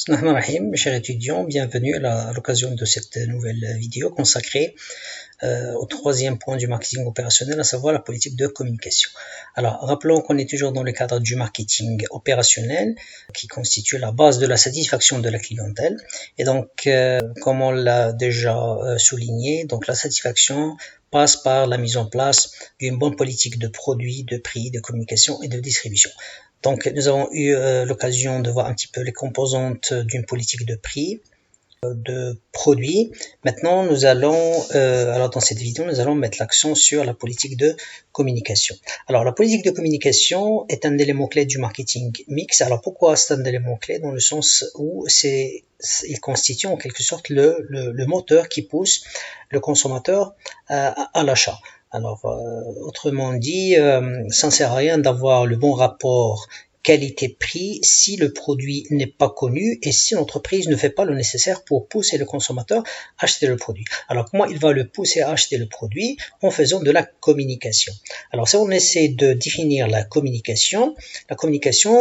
Bismillahirrahmanirrahim, mes chers étudiants, bienvenue à l'occasion de cette nouvelle vidéo consacrée au troisième point du marketing opérationnel, à savoir la politique de communication. Alors, rappelons qu'on est toujours dans le cadre du marketing opérationnel qui constitue la base de la satisfaction de la clientèle. Et donc, comme on l'a déjà souligné, donc la satisfaction passe par la mise en place d'une bonne politique de produits, de prix, de communication et de distribution. Donc, nous avons eu l'occasion de voir un petit peu les composantes d'une politique de prix, de produits. Maintenant, nous allons, alors dans cette vidéo, nous allons mettre l'accent sur la politique de communication. Alors, la politique de communication est un élément clé du marketing mix. Alors, pourquoi c'est un élément clé? Dans le sens où il constitue en quelque sorte le moteur qui pousse le consommateur à l'achat. Alors, autrement dit, ça ne sert à rien d'avoir le bon rapport qualité-prix si le produit n'est pas connu et si l'entreprise ne fait pas le nécessaire pour pousser le consommateur à acheter le produit. Alors, comment il va le pousser à acheter le produit? En faisant de la communication. Alors, si on essaie de définir la communication,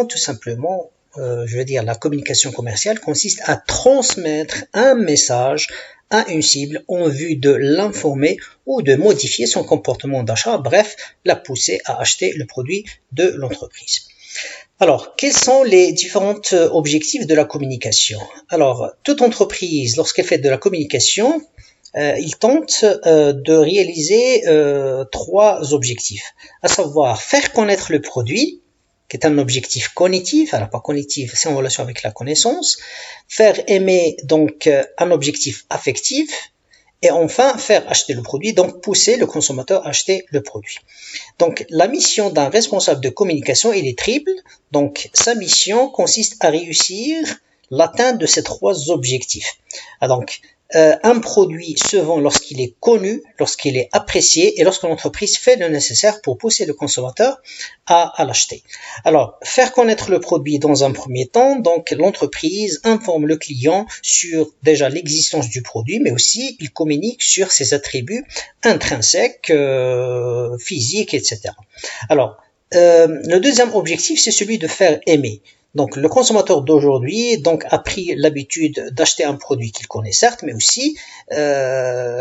tout simplement, la communication commerciale consiste à transmettre un message à une cible en vue de l'informer ou de modifier son comportement d'achat, bref, la pousser à acheter le produit de l'entreprise. Alors, quels sont les différents objectifs de la communication? Alors, toute entreprise, lorsqu'elle fait de la communication, il tente de réaliser trois objectifs, à savoir faire connaître le produit, qui est un objectif cognitif, alors pas cognitif, c'est en relation avec la connaissance, faire aimer, donc un objectif affectif, et enfin faire acheter le produit, donc pousser le consommateur à acheter le produit. Donc la mission d'un responsable de communication, elle est triple, donc sa mission consiste à réussir l'atteinte de ces trois objectifs. Donc un produit se vend lorsqu'il est connu, lorsqu'il est apprécié et lorsque l'entreprise fait le nécessaire pour pousser le consommateur à l'acheter. Alors, faire connaître le produit dans un premier temps, donc l'entreprise informe le client sur déjà l'existence du produit, mais aussi il communique sur ses attributs intrinsèques, physiques, etc. Alors, le deuxième objectif, c'est celui de faire aimer. Donc, le consommateur d'aujourd'hui a pris l'habitude d'acheter un produit qu'il connaît certes, mais aussi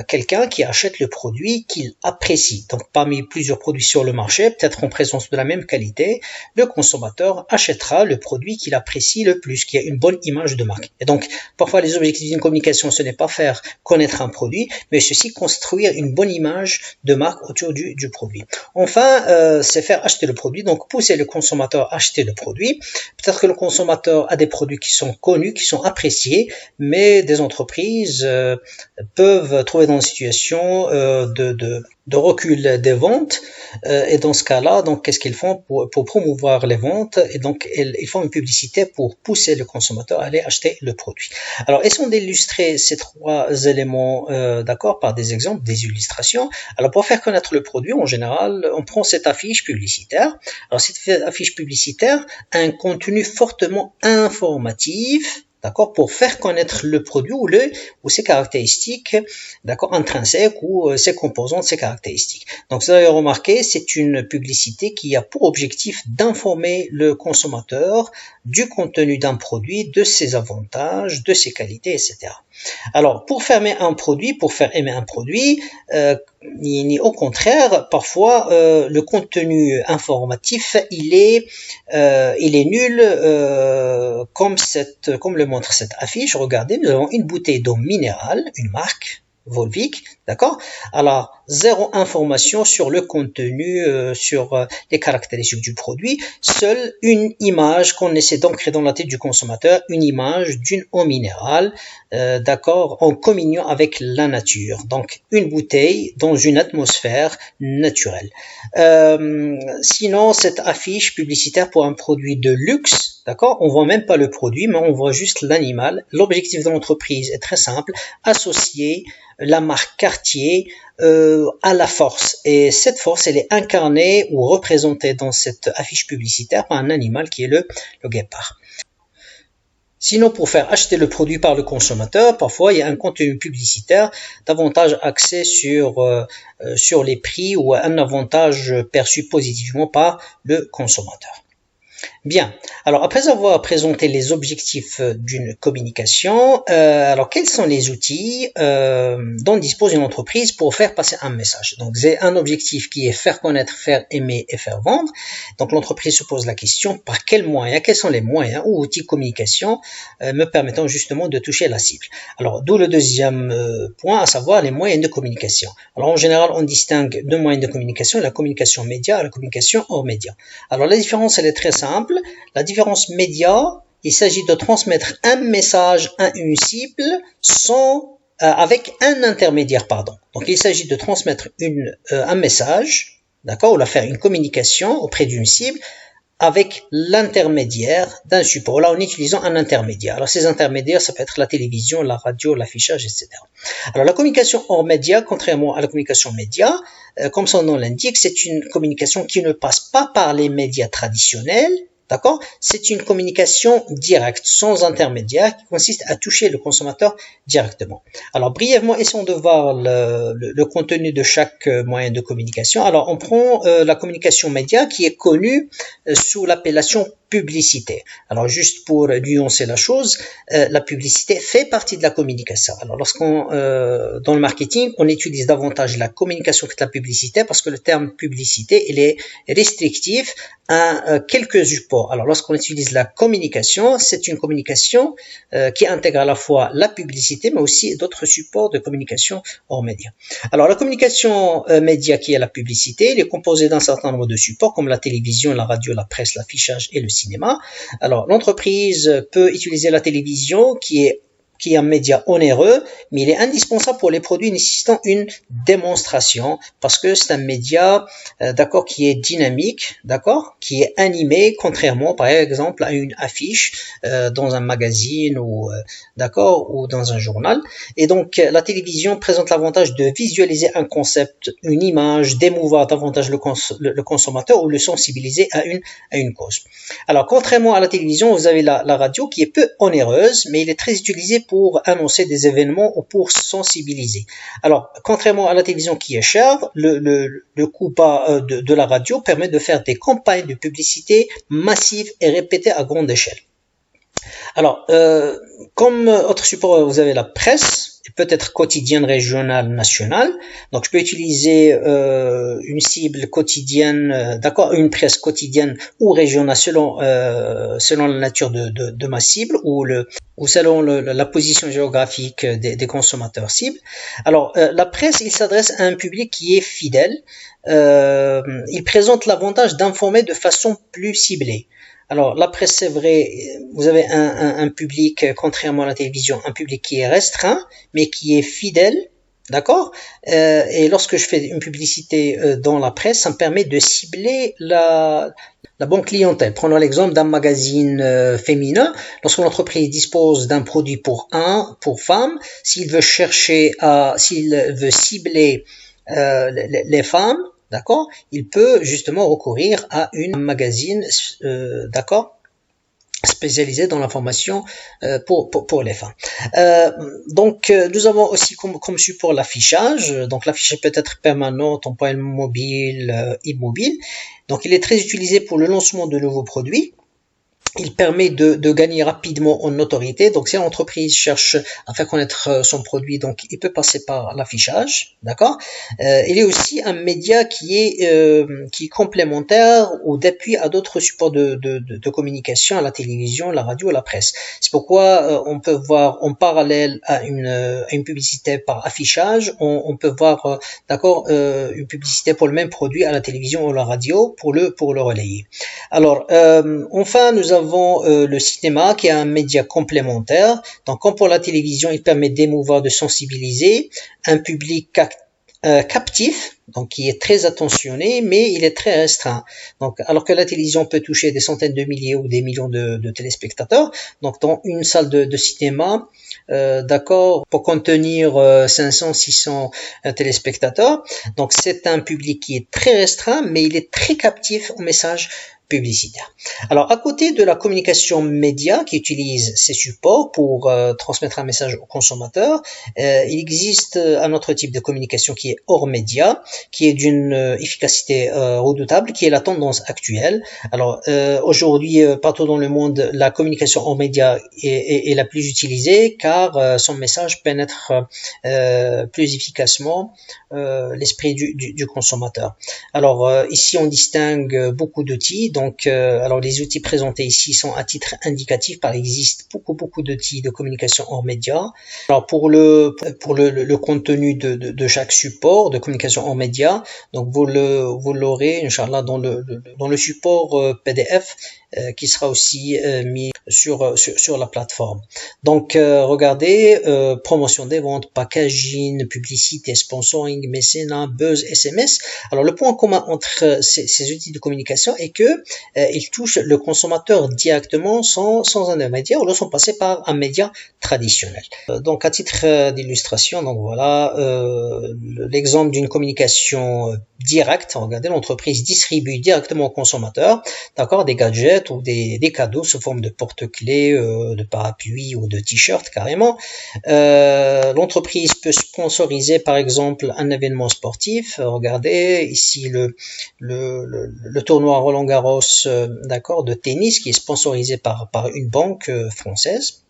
quelqu'un qui achète le produit qu'il apprécie. Donc, parmi plusieurs produits sur le marché, peut-être en présence de la même qualité, le consommateur achètera le produit qu'il apprécie le plus, qui a une bonne image de marque. Et donc, parfois, les objectifs d'une communication, ce n'est pas faire connaître un produit, mais ceci construire une bonne image de marque autour du produit. Enfin, c'est faire acheter le produit, donc pousser le consommateur à acheter le produit. Peut-être que le consommateur a des produits qui sont connus, qui sont appréciés, mais des entreprises peuvent trouver dans une situation de recul des ventes, et dans ce cas-là, donc qu'est-ce qu'ils font pour promouvoir les ventes? Et donc ils font une publicité pour pousser le consommateur à aller acheter le produit. Alors, essayons d'illustrer ces trois éléments, d'accord, par des exemples, des illustrations. Alors, pour faire connaître le produit, en général, on prend cette affiche publicitaire. Alors, cette affiche publicitaire a un contenu fortement informatif, d'accord, pour faire connaître le produit ou ses caractéristiques, d'accord, intrinsèques ou ses composantes, ses caractéristiques. Donc, vous avez remarqué, c'est une publicité qui a pour objectif d'informer le consommateur du contenu d'un produit, de ses avantages, de ses qualités, etc. Alors, pour faire aimer un produit, au contraire, parfois le contenu informatif il est nul, comme le montre cette affiche. Regardez, nous avons une bouteille d'eau minérale, une marque Volvic, d'accord? Alors, zéro information sur le contenu, sur les caractéristiques du produit, seule une image qu'on essaie d'ancrer dans la tête du consommateur, une image d'une eau minérale, d'accord, en communion avec la nature. Donc, une bouteille dans une atmosphère naturelle. Sinon, cette affiche publicitaire pour un produit de luxe, d'accord, on voit même pas le produit, mais on voit juste l'animal. L'objectif de l'entreprise est très simple, associer la marque Cartier à la force. Et cette force, elle est incarnée ou représentée dans cette affiche publicitaire par un animal qui est le guépard. Sinon, pour faire acheter le produit par le consommateur, parfois il y a un contenu publicitaire davantage axé sur les prix ou un avantage perçu positivement par le consommateur. Bien. Alors, après avoir présenté les objectifs d'une communication, alors quels sont les outils dont dispose une entreprise pour faire passer un message? Donc, c'est un objectif qui est faire connaître, faire aimer et faire vendre. Donc, l'entreprise se pose la question par quels moyens, quels sont les moyens ou outils de communication me permettant justement de toucher la cible. Alors, d'où le deuxième point, à savoir les moyens de communication. Alors, en général, on distingue deux moyens de communication, la communication média et la communication hors média. Alors, la différence, elle est très simple. La différence média, il s'agit de transmettre un message à une cible avec un intermédiaire, pardon. Donc, il s'agit de transmettre un message, d'accord, ou de faire une communication auprès d'une cible avec l'intermédiaire d'un support, là en utilisant un intermédiaire. Alors ces intermédiaires, ça peut être la télévision, la radio, l'affichage, etc. Alors la communication hors média, contrairement à la communication média, comme son nom l'indique, c'est une communication qui ne passe pas par les médias traditionnels, d'accord? C'est une communication directe, sans intermédiaire, qui consiste à toucher le consommateur directement. Alors, brièvement, essayons de voir le contenu de chaque moyen de communication. Alors, on prend la communication média qui est connue sous l'appellation publicité. Alors, juste pour nuancer la chose, la publicité fait partie de la communication. Alors, dans le marketing, on utilise davantage la communication que la publicité parce que le terme publicité, il est restrictif à quelques supports. Alors, lorsqu'on utilise la communication, c'est une communication qui intègre à la fois la publicité, mais aussi d'autres supports de communication hors média. Alors, la communication média qui est la publicité, elle est composée d'un certain nombre de supports comme la télévision, la radio, la presse, l'affichage et le cinéma. Alors, l'entreprise peut utiliser la télévision qui est un média onéreux, mais il est indispensable pour les produits nécessitant une démonstration, parce que c'est un média, d'accord, qui est dynamique, d'accord, qui est animé, contrairement, par exemple, à une affiche dans un magazine ou, d'accord, ou dans un journal. Et donc, la télévision présente l'avantage de visualiser un concept, une image, d'émouvoir davantage le consommateur ou le sensibiliser à une cause. Alors, contrairement à la télévision, vous avez la radio qui est peu onéreuse, mais il est très utilisé pour annoncer des événements ou pour sensibiliser. Alors, contrairement à la télévision qui est chère, le coût bas de la radio permet de faire des campagnes de publicité massives et répétées à grande échelle. Alors, comme autre support, vous avez la presse, peut-être quotidienne, régionale, nationale. Donc, je peux utiliser une cible quotidienne, d'accord, une presse quotidienne ou régionale selon la nature de ma cible ou selon la position géographique des consommateurs cibles. Alors, la presse, il s'adresse à un public qui est fidèle. Il présente l'avantage d'informer de façon plus ciblée. Alors, la presse, c'est vrai, vous avez un public, contrairement à la télévision, un public qui est restreint, mais qui est fidèle, d'accord? Et lorsque je fais une publicité dans la presse, ça me permet de cibler la bonne clientèle. Prenons l'exemple d'un magazine féminin. Lorsque l'entreprise dispose d'un produit pour femmes, s'il veut cibler les femmes, d'accord, il peut justement recourir à un magazine, d'accord, spécialisé dans l'information pour les femmes. Donc, nous avons aussi comme support l'affichage. Donc, l'affichage peut être permanent, temporel, mobile, immobile. Donc, il est très utilisé pour le lancement de nouveaux produits. Il permet de gagner rapidement en notoriété. Donc, si l'entreprise cherche à faire connaître son produit, donc il peut passer par l'affichage, d'accord. Il est aussi un média qui est complémentaire ou d'appui à d'autres supports de communication, à la télévision, la radio, la presse. C'est pourquoi on peut voir en parallèle à une publicité par affichage, on peut voir, d'accord, une publicité pour le même produit à la télévision ou à la radio pour le relayer. Alors, enfin, nous avons le cinéma qui est un média complémentaire. Donc, comme pour la télévision, il permet d'émouvoir, de sensibiliser un public captif, donc qui est très attentionné, mais il est très restreint. Donc, alors que la télévision peut toucher des centaines de milliers ou des millions de téléspectateurs, donc dans une salle de cinéma, d'accord, pour contenir 500, 600 téléspectateurs, donc c'est un public qui est très restreint, mais il est très captif au message publicitaire. Alors, à côté de la communication média qui utilise ces supports pour transmettre un message au consommateur, il existe un autre type de communication qui est hors média. qui est d'une efficacité redoutable, qui est la tendance actuelle. Alors aujourd'hui, partout dans le monde, la communication en médias est la plus utilisée car son message pénètre plus efficacement l'esprit du consommateur. Alors ici on distingue beaucoup d'outils. Donc alors les outils présentés ici sont à titre indicatif, car il existe beaucoup d'outils de communication hors médias. Alors pour le contenu de chaque support de communication hors médias, donc vous l'aurez Inch'Allah dans le support PDF qui sera aussi mis sur la plateforme. Donc regardez, promotion des ventes, packaging, publicité, sponsoring, mécénat, buzz, SMS. Alors le point commun entre ces outils de communication est que ils touchent le consommateur directement sans intermédiaire, ou là sont passés par un média traditionnel. Donc à titre d'illustration, donc voilà l'exemple d'une communication directe. Regardez, l'entreprise distribue directement au consommateur, d'accord, des gadgets ou des cadeaux sous forme de porte-clés, de parapluies ou de t-shirts carrément. L'entreprise peut sponsoriser par exemple un événement sportif. Regardez ici le tournoi Roland-Garros, d'accord, de tennis, qui est sponsorisé par une banque française.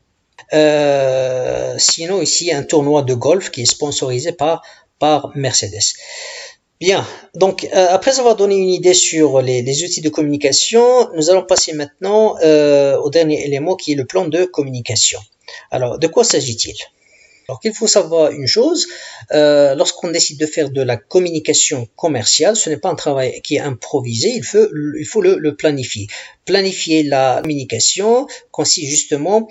Sinon ici un tournoi de golf qui est sponsorisé par Mercedes. Bien, donc après avoir donné une idée sur les outils de communication, nous allons passer maintenant au dernier élément, qui est le plan de communication. Alors, de quoi s'agit-il? Alors qu'il faut savoir une chose, lorsqu'on décide de faire de la communication commerciale, ce n'est pas un travail qui est improvisé, il faut le planifier. Planifier la communication consiste justement,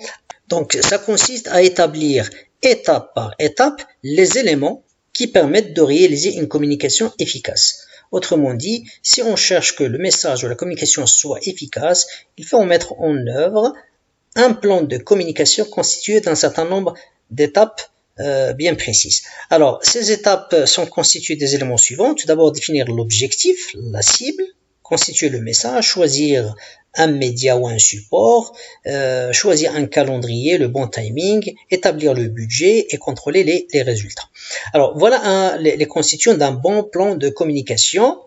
donc ça consiste à établir étape par étape les éléments qui permettent de réaliser une communication efficace. Autrement dit, si on cherche que le message ou la communication soit efficace, il faut mettre en œuvre un plan de communication constitué d'un certain nombre d'étapes bien précises. Alors, ces étapes sont constituées des éléments suivants. Tout d'abord, définir l'objectif, la cible, constituer le message, choisir un média ou un support, choisir un calendrier, le bon timing, établir le budget et contrôler les résultats. Alors voilà les constituants d'un bon plan de communication,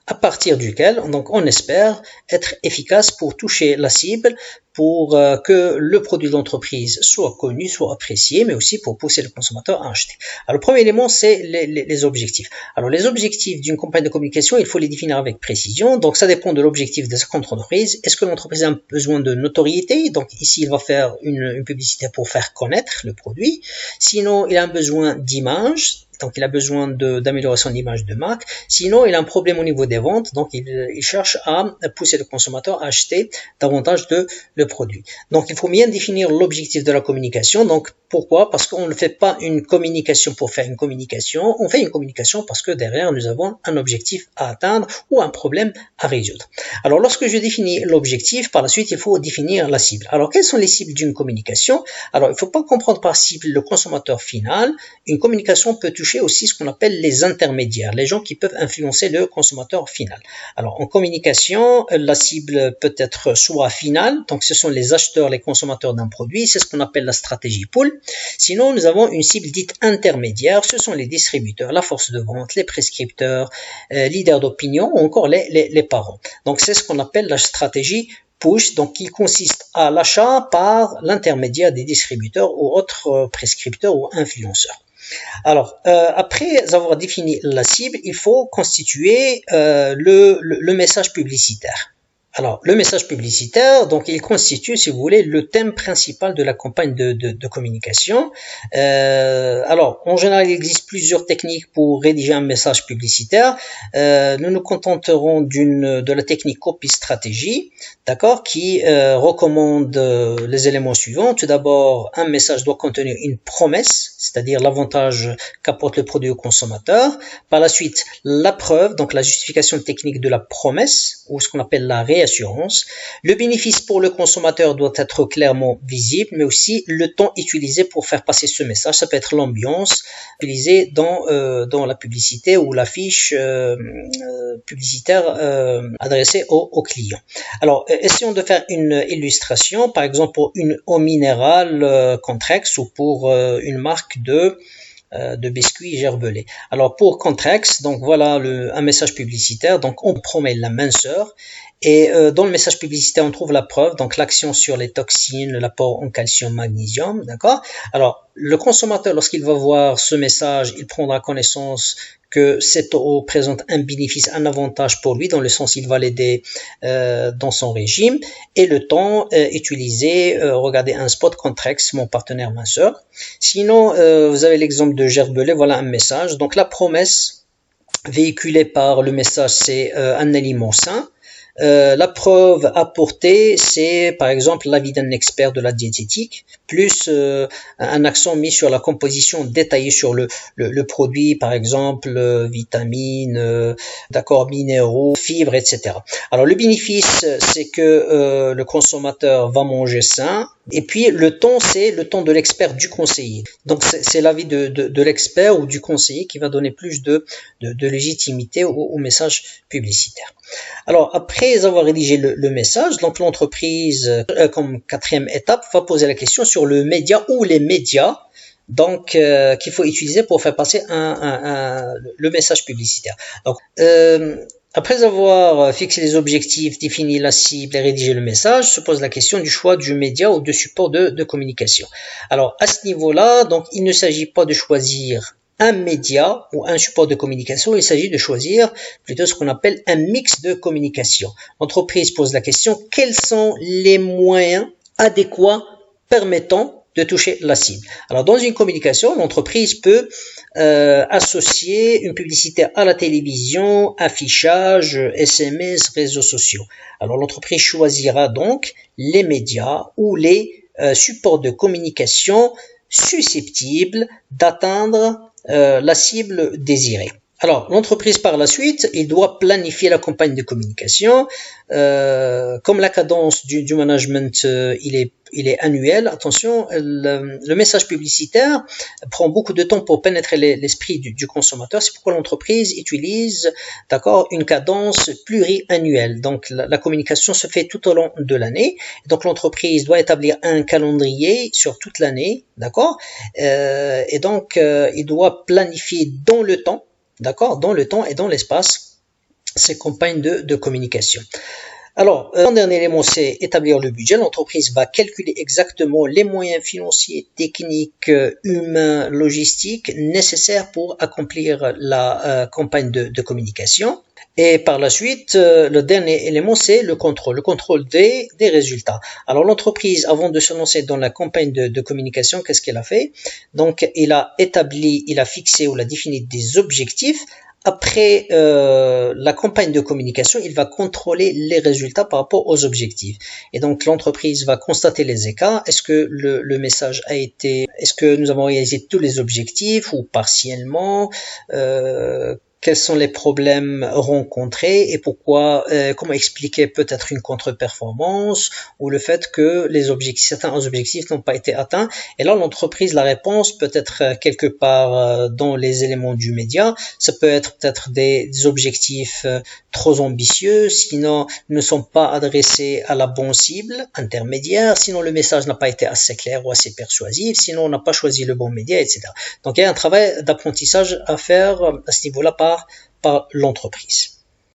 à partir duquel donc on espère être efficace pour toucher la cible, pour que le produit de l'entreprise soit connu, soit apprécié, mais aussi pour pousser le consommateur à acheter. Alors le premier élément, c'est les objectifs. Alors les objectifs d'une campagne de communication, il faut les définir avec précision. Donc ça dépend de l'objectif de cette entreprise. Est-ce que l'entreprise a besoin de notoriété? Donc ici, il va faire une publicité pour faire connaître le produit. Sinon, il a un besoin d'image. Donc il a besoin d'améliorer son image de marque. Sinon, il a un problème au niveau des ventes. Donc il cherche à pousser le consommateur à acheter davantage de le produit. Donc il faut bien définir l'objectif de la communication. Donc pourquoi? Parce qu'on ne fait pas une communication pour faire une communication. On fait une communication parce que derrière nous avons un objectif à atteindre ou un problème à résoudre. Alors lorsque je définis l'objectif, par la suite il faut définir la cible. Alors quelles sont les cibles d'une communication? Alors il ne faut pas comprendre par cible le consommateur final. Une communication peut toucher aussi ce qu'on appelle les intermédiaires, les gens qui peuvent influencer le consommateur final. Alors en communication, la cible peut être soit finale, donc ce sont les acheteurs, les consommateurs d'un produit, c'est ce qu'on appelle la stratégie pull. Sinon, nous avons une cible dite intermédiaire, ce sont les distributeurs, la force de vente, les prescripteurs, leaders d'opinion ou encore les parents. Donc c'est ce qu'on appelle la stratégie push, donc qui consiste à l'achat par l'intermédiaire des distributeurs ou autres prescripteurs ou influenceurs. Alors, après avoir défini la cible, il faut constituer le message publicitaire. Alors, le message publicitaire, donc il constitue, si vous voulez, le thème principal de la campagne de communication. Alors, en général, il existe plusieurs techniques pour rédiger un message publicitaire. Nous nous contenterons de la technique copy stratégie, d'accord, qui recommande les éléments suivants. Tout d'abord, un message doit contenir une promesse, c'est-à-dire l'avantage qu'apporte le produit au consommateur. Par la suite, la preuve, donc la justification technique de la promesse, ou ce qu'on appelle la réassurance. Le bénéfice pour le consommateur doit être clairement visible, mais aussi le temps utilisé pour faire passer ce message. Ça peut être l'ambiance utilisée dans la publicité ou l'affiche publicitaire adressée aux clients. Alors, essayons de faire une illustration, par exemple pour une eau minérale Contrex ou pour une marque de de biscuits gerbelés. Alors pour Contrex, donc voilà un message publicitaire, donc on promet la minceur. Et dans le message publicitaire, on trouve la preuve, donc l'action sur les toxines, l'apport en calcium, magnésium, d'accord? Alors, le consommateur, lorsqu'il va voir ce message, il prendra connaissance que cette eau présente un bénéfice, un avantage pour lui, dans le sens il va l'aider dans son régime. Et le temps utilisé, regardez un spot Contrex, mon partenaire minceur. Sinon, vous avez l'exemple de Gerbelais, voilà un message. Donc la promesse véhiculée par le message, c'est un aliment sain. La preuve apportée, c'est par exemple l'avis d'un expert de la diététique, plus un accent mis sur la composition détaillée sur le produit, par exemple vitamines, d'accord, minéraux, fibres, etc. Alors le bénéfice, c'est que le consommateur va manger sain. Et puis le temps, c'est le temps de l'expert, du conseiller. Donc c'est l'avis de l'expert ou du conseiller qui va donner plus de légitimité au message publicitaire. Alors après avoir rédigé le message, donc l'entreprise, comme quatrième étape, va poser la question sur le média ou les médias donc qu'il faut utiliser pour faire passer le message publicitaire. Donc après avoir fixé les objectifs, défini la cible et rédigé le message, se pose la question du choix du média ou de support de communication. Alors à ce niveau-là, donc il ne s'agit pas de choisir un média ou un support de communication, il s'agit de choisir plutôt ce qu'on appelle un mix de communication. L'entreprise pose la question, quels sont les moyens adéquats permettant de toucher la cible. Alors dans une communication, l'entreprise peut associer une publicité à la télévision, affichage, SMS, réseaux sociaux. Alors l'entreprise choisira donc les médias ou les supports de communication susceptibles d'atteindre la cible désirée. Alors, l'entreprise par la suite, il doit planifier la campagne de communication. Comme la cadence du management, il est annuel. Attention, le message publicitaire prend beaucoup de temps pour pénétrer l'esprit du consommateur. C'est pourquoi l'entreprise utilise, d'accord, une cadence pluriannuelle. Donc, la communication se fait tout au long de l'année. Donc, l'entreprise doit établir un calendrier sur toute l'année, d'accord. Et donc, il doit planifier dans le temps. D'accord, dans le temps et dans l'espace, ces campagnes de communication. Alors, un dernier élément, c'est établir le budget. L'entreprise va calculer exactement les moyens financiers, techniques, humains, logistiques nécessaires pour accomplir la campagne de communication. Et par la suite, le dernier élément, c'est le contrôle des résultats. Alors l'entreprise, avant de se lancer dans la campagne de communication, qu'est-ce qu'elle a fait? Donc, il a fixé ou il a défini des objectifs. Après la campagne de communication, il va contrôler les résultats par rapport aux objectifs. Et donc l'entreprise va constater les écarts. Est-ce que le message est-ce que nous avons réalisé tous les objectifs ou partiellement? Quels sont les problèmes rencontrés et pourquoi, comment expliquer peut-être une contre-performance ou le fait que certains objectifs n'ont pas été atteints. Et là, l'entreprise, la réponse peut être quelque part dans les éléments du média. Ça peut être peut-être des objectifs trop ambitieux, sinon ne sont pas adressés à la bonne cible intermédiaire, sinon le message n'a pas été assez clair ou assez persuasif, sinon on n'a pas choisi le bon média, etc. Donc il y a un travail d'apprentissage à faire à ce niveau-là par l'entreprise.